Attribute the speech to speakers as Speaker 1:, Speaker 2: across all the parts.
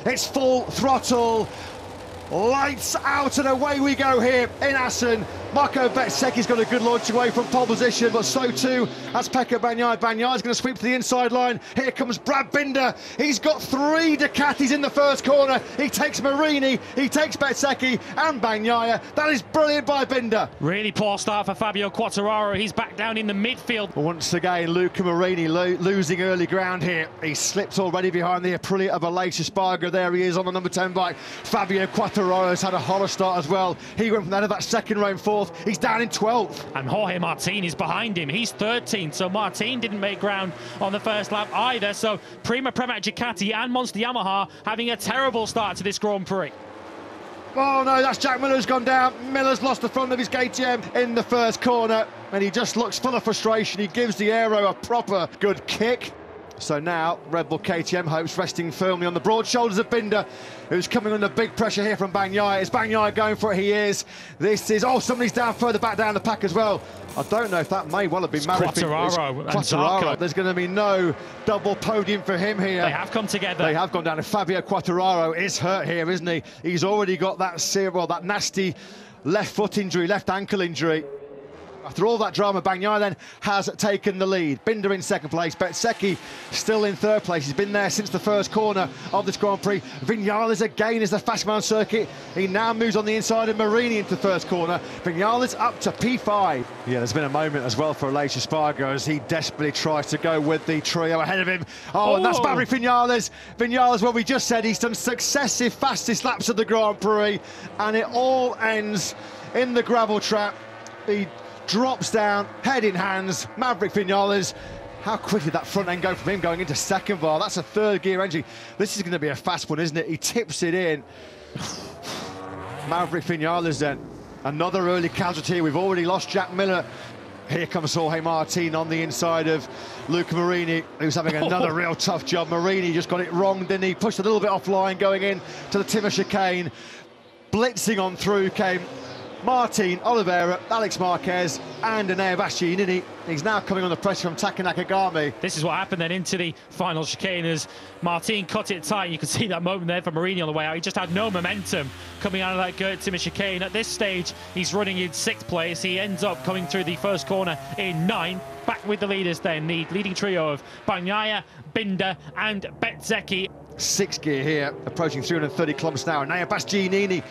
Speaker 1: It's full throttle. Lights out and away we go here in Assen. Marco Bezzecchi's got a good launch away from pole position, but so too has Pecco Bagnaia. Bagnaia's going to sweep to the inside line. Here comes Brad Binder. He's got 3 Ducatis in the first corner. He takes Marini, he takes Bezzecchi and Bagnaia. That is brilliant by Binder.
Speaker 2: Really poor start for Fabio Quartararo. He's back down in the midfield.
Speaker 1: Once again, Luca Marini losing early ground here. He slipped already behind the Aprilia of Aleix Espargaro. There he is on the number 10 bike. Fabio Quartararo's had a horror start as well. He went from the end of that second row in 4th. He's down in 12th.
Speaker 2: And Jorge Martin is behind him. He's 13th, so Martin didn't make ground on the first lap either. So Prima Pramac Ducati and Monster Yamaha having a terrible start to this Grand Prix.
Speaker 1: Oh no, that's Jack Miller who's gone down. Miller's lost the front of his KTM in the first corner, and he just looks full of frustration. He gives the aero a proper good kick. So now Red Bull KTM hopes resting firmly on the broad shoulders of Binder, who's coming under big pressure here from Bagnaia. Is Bagnaia going for it? He is. This is, oh, somebody's down further back down the pack as well. I don't know if that may well have been
Speaker 2: Quartararo and Zarco.
Speaker 1: There's going to be no double podium for him here.
Speaker 2: They have come together.
Speaker 1: They have gone down, and Fabio Quartararo is hurt here, isn't he? He's already got that that nasty left foot injury, left ankle injury. After all that drama, Bagnaia then has taken the lead. Binder in second place, Bezzecchi still in third place. He's been there since the first corner of this Grand Prix. Vinales again is the fast man circuit. He now moves on the inside of Marini into first corner. Vinales up to P5. Yeah, there's been a moment as well for Aleix Espargaro as he desperately tries to go with the trio ahead of him. Oh, and that's Maverick Vinales. Vinales, well, we just said he's done successive fastest laps of the Grand Prix, and it all ends in the gravel trap. He drops down, head in hands, Maverick Vinales. How quick did that front end go from him going into second bar? That's a third gear entry. This is going to be a fast one, isn't it? He tips it in. Maverick Vinales then. Another early casualty. We've already lost Jack Miller. Here comes Jorge Martin on the inside of Luca Marini, who's having another real tough job. Marini just got it wrong, didn't he? Pushed a little bit offline going in to the Timmer chicane. Blitzing on through came Martin, Oliveira, Alex Marquez and Enea Bastianini. He's now coming under pressure from Taka Nakagami.
Speaker 2: This is what happened then into the final chicane as Martin cut it tight. You can see that moment there for Marini on the way out. He just had no momentum coming out of that Gert Timmer chicane. At this stage, he's running in 6th place. He ends up coming through the first corner in 9th. Back with the leaders then, the leading trio of Bagnaia, Binder and Bezzecchi.
Speaker 1: 6th gear here, approaching 330 kilometres an hour. Enea Bastianini,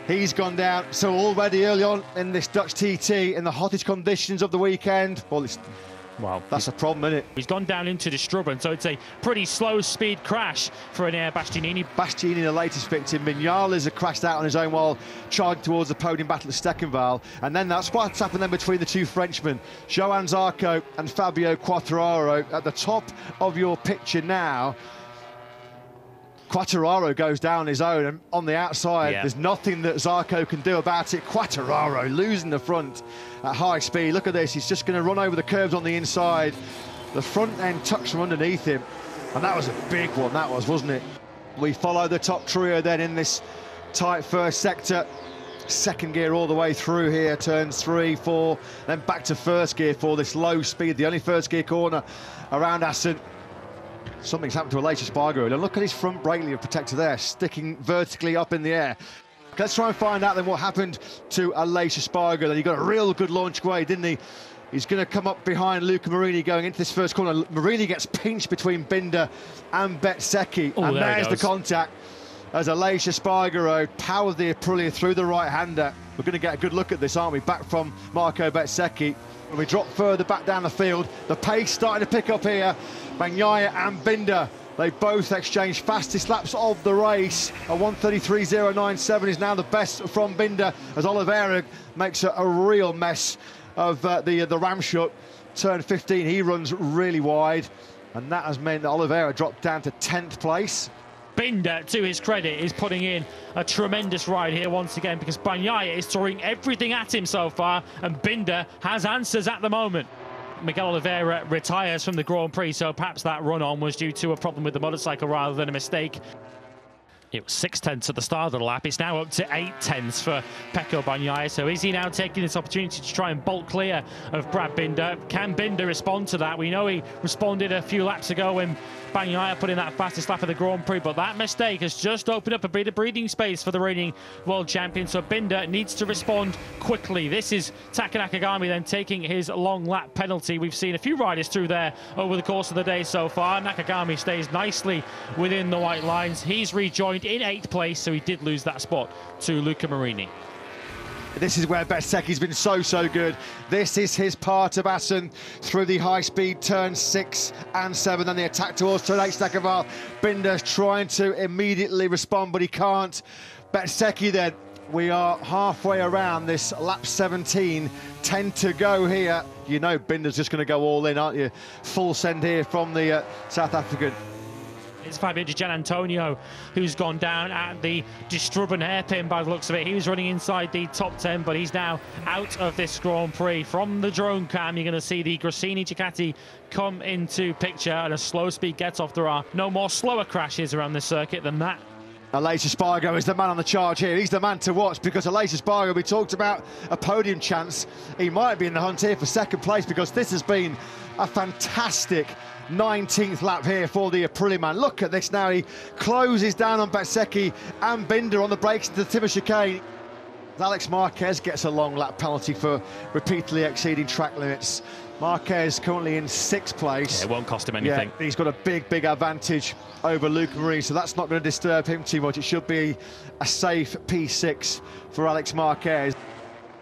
Speaker 1: he's gone down. So already early on in this Dutch TT, in the hottest conditions of the weekend, well, that's a problem, isn't it?
Speaker 2: He's gone down into the Strubben, so it's a pretty slow speed crash for Enea Bastianini.
Speaker 1: Bastianini, the latest victim. Vinales had crashed out on his own while charging towards the podium battle at Steckenval. And then that's what's happened then between the two Frenchmen, Johan Zarco and Fabio Quartararo. At the top of your picture now, Quartararo goes down his own, and on the outside, there's nothing that Zarco can do about it. Quartararo losing the front at high speed. Look at this, he's just going to run over the curbs on the inside. The front end tucks from underneath him, and that was a big one, that was, wasn't it? We follow the top trio then in this tight first sector. 2nd gear all the way through here, turns 3, 4, then back to 1st gear for this low speed, the only 1st gear corner around Assen. Something's happened to Aleix Espargaro. And look at his front brake lever protector there, sticking vertically up in the air. Let's try and find out then what happened to Aleix Espargaro. Then he got a real good launch away, didn't he? He's going to come up behind Luca Marini going into this first corner. Marini gets pinched between Binder and Bezzecchi. And there's the contact as Aleix Espargaro powered the Aprilia through the right-hander. We're going to get a good look at this, aren't we? Back from Marco Bezzecchi. When we drop further back down the field, the pace starting to pick up here. Bagnaia and Binder, they both exchanged fastest laps of the race. A 1:33.097 is now the best from Binder as Oliveira makes a real mess of the ram shut. Turn 15, he runs really wide, and that has meant that Oliveira dropped down to 10th place.
Speaker 2: Binder, to his credit, is putting in a tremendous ride here once again because Bagnaia is throwing everything at him so far, and Binder has answers at the moment. Miguel Oliveira retires from the Grand Prix, so perhaps that run-on was due to a problem with the motorcycle rather than a mistake. It was 6/10 at the start of the lap. It's now up to 8/10 for Pecco Bagnaia. So is he now taking this opportunity to try and bolt clear of Brad Binder? Can Binder respond to that? We know he responded a few laps ago when Bagnaia put in that fastest lap of the Grand Prix, but that mistake has just opened up a bit of breathing space for the reigning world champion. So Binder needs to respond quickly. This is Taka Nakagami then taking his long lap penalty. We've seen a few riders through there over the course of the day so far. Nakagami stays nicely within the white lines. He's rejoined in 8th place, so he did lose that spot to Luca Marini.
Speaker 1: This is where Bezzecchi's been so good. This is his part of Assen through the high-speed turns 6 and 7, and the attack towards turn 8. Staccaval. Binder's trying to immediately respond, but he can't. Bezzecchi then. We are halfway around this lap 17, 10 to go here. You know Binder's just going to go all in, aren't you? Full send here from the South African.
Speaker 2: It's Fabio Di Gianantonio who's gone down at the Distruben hairpin by the looks of it. He was running inside the top 10, but he's now out of this Grand Prix. From the drone cam, you're going to see the Gresini Ducati come into picture and a slow speed get off. There are no more slower crashes around this circuit than that.
Speaker 1: Aleix Espargaro is the man on the charge here. He's the man to watch, because Aleix Espargaro, we talked about a podium chance. He might be in the hunt here for 2nd place, because this has been a fantastic 19th lap here for the Aprilia man. Look at this now. He closes down on Bezzecchi and Binder on the brakes into the Timber chicane. Alex Marquez gets a long lap penalty for repeatedly exceeding track limits. Marquez currently in 6th place.
Speaker 2: Yeah, it won't cost him anything.
Speaker 1: Yeah, he's got a big advantage over Luca Marini, so that's not going to disturb him too much. It should be a safe P6 for Alex Marquez.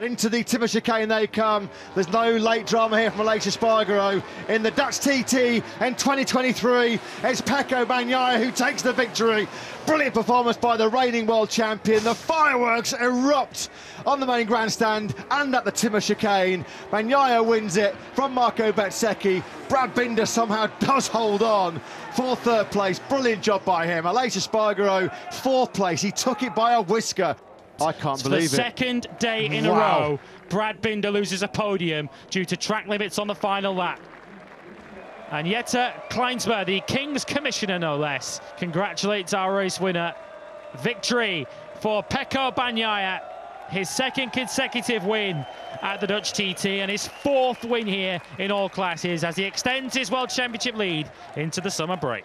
Speaker 1: Into the Timber chicane they come. There's no late drama here from Aleix Espargaro. In the Dutch TT in 2023, it's Pecco Bagnaia who takes the victory. Brilliant performance by the reigning world champion. The fireworks erupt on the main grandstand and at the Timber chicane. Bagnaia wins it from Marco Bezzecchi. Brad Binder somehow does hold on for 3rd place. Brilliant job by him. Aleix Espargaro, 4th place. He took it by a whisker. I can't believe it.
Speaker 2: For the 2nd day in a row, Brad Binder loses a podium due to track limits on the final lap. And Jette Kleinsma, the King's Commissioner no less, congratulates our race winner. Victory for Pecco Bagnaia, his 2nd consecutive win at the Dutch TT and his 4th win here in all classes as he extends his World Championship lead into the summer break.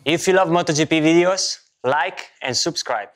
Speaker 3: If you love MotoGP videos, like and subscribe.